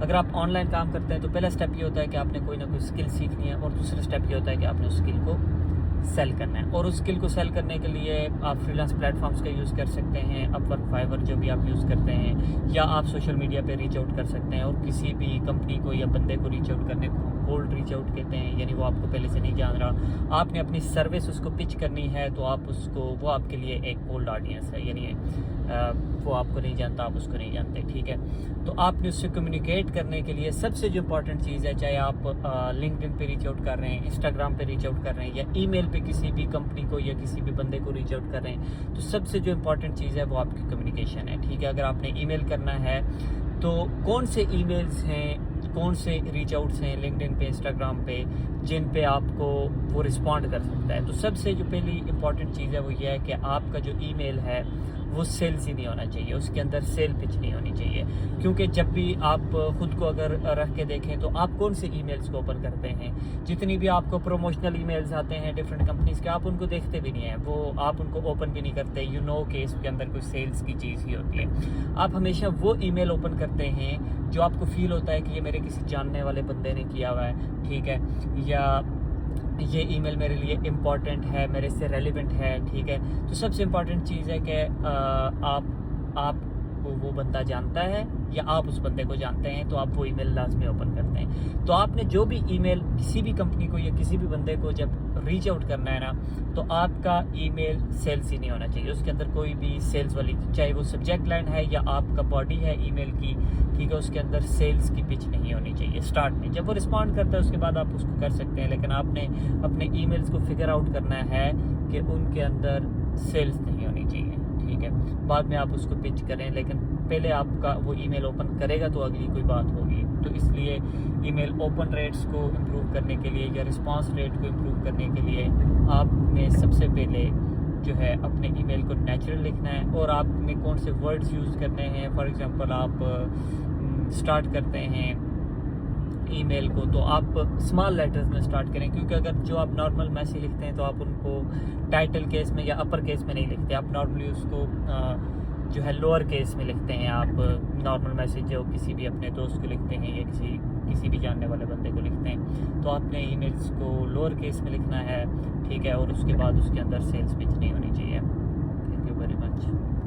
अगर आप ऑनलाइन काम करते हैं तो पहला स्टेप ये होता है कि आपने कोई ना कोई स्किल सीखनी है, और दूसरा स्टेप ये होता है कि आपने उस स्किल को सेल करना है। और उस स्किल को सेल करने के लिए आप फ्रीलांस प्लेटफॉर्म्स का यूज़ कर सकते हैं, अपवर्क, फाइवर जो भी आप यूज़ करते हैं, या आप सोशल मीडिया पे रीच आउट कर सकते हैं। और किसी भी कंपनी को या बंदे को रीच आउट करने को कोल्ड रीच आउट कहते हैं, यानी वो आपको पहले से नहीं जान रहा, आपने अपनी सर्विस उसको पिच करनी है, तो आप उसको, वो आपके लिए एक कोल्ड ऑडियंस है, यानी वो आपको नहीं जानता, आप उसको नहीं जानते, ठीक है। तो आपने उससे कम्युनिकेट करने के लिए सबसे जो इंपॉर्टेंट चीज़ है, चाहे आप लिंक्डइन पे रीच आउट कर रहे हैं, इंस्टाग्राम पे रीच आउट कर रहे हैं, या ईमेल पे किसी भी कंपनी को या किसी भी बंदे को रीच आउट कर रहे हैं, तो सबसे जो इंपॉर्टेंट चीज़ है वो आपकी कम्युनिकेशन है, ठीक है। अगर आपने ईमेल करना है तो कौन से ईमेल्स हैं, कौन से रीच आउट्स हैं लिंक्डइन पे, इंस्टाग्राम पे, जिन पे आपको वो रिस्पॉन्ड कर सकता है। तो सबसे जो पहली इंपॉर्टेंट चीज़ है वो ये है कि आपका जो ईमेल है वो सेल्स ही नहीं होना चाहिए, उसके अंदर सेल पिच नहीं होनी चाहिए। क्योंकि जब भी आप खुद को अगर रख के देखें तो आप कौन से ईमेल्स को ओपन करते हैं, जितनी भी आपको प्रोमोशनल ईमेल्स आते हैं डिफरेंट कंपनीज के, आप उनको देखते भी नहीं हैं, वो आप उनको ओपन भी नहीं करते, यू नो कि इसके अंदर कोई सेल्स की चीज़ ही होती है। आप हमेशा वो ईमेल ओपन करते हैं जो आपको फील होता है कि ये मेरे किसी जानने वाले बंदे ने किया हुआ है, ठीक है, या ये ईमेल मेरे लिए इम्पॉर्टेंट है, मेरे से रेलिवेंट है, ठीक है। तो सबसे इम्पॉर्टेंट चीज़ है कि आप वो बंदा जानता है या आप उस बंदे को जानते हैं, तो आप वो ईमेल लाजमी ओपन करते हैं। तो आपने जो भी ईमेल किसी भी कंपनी को या किसी भी बंदे को जब रीच आउट करना है ना, तो आपका ईमेल सेल्स ही नहीं होना चाहिए, उसके अंदर कोई भी सेल्स वाली, चाहे वो सब्जेक्ट लाइन है या आपका बॉडी है ईमेल की, ठीक है, उसके अंदर सेल्स की पिच नहीं होनी चाहिए स्टार्ट में। जब वो रिस्पॉन्ड करता है उसके बाद आप उसको कर सकते हैं, लेकिन आपने अपने ईमेल्स को फिगर आउट करना है कि उनके अंदर सेल्स नहीं होनी चाहिए, ठीक है। बाद में आप उसको पिच करें, लेकिन पहले आपका वो ईमेल ओपन करेगा तो अगली कोई बात होगी। तो इसलिए ईमेल ओपन रेट्स को इम्प्रूव करने के लिए या रिस्पांस रेट को इम्प्रूव करने के लिए आपने सबसे पहले जो है अपने ईमेल को नेचुरल लिखना है, और आपने कौन से वर्ड्स यूज़ करने हैं। फॉर एग्जांपल आप स्टार्ट करते हैं ईमेल को, तो आप स्मॉल लेटर्स में स्टार्ट करें, क्योंकि अगर जो आप नॉर्मल मैसेज लिखते हैं तो आप उनको टाइटल केस में या अपर केस में नहीं लिखते, आप नॉर्मली उसको जो है लोअर केस में लिखते हैं। आप नॉर्मल मैसेज जो किसी भी अपने दोस्त को लिखते हैं या किसी भी जानने वाले बंदे को लिखते हैं, तो आपने ईमेल्स को लोअर केस में लिखना है, ठीक है, और उसके बाद उसके अंदर सेल्स पिच नहीं होनी चाहिए। Thank you very much.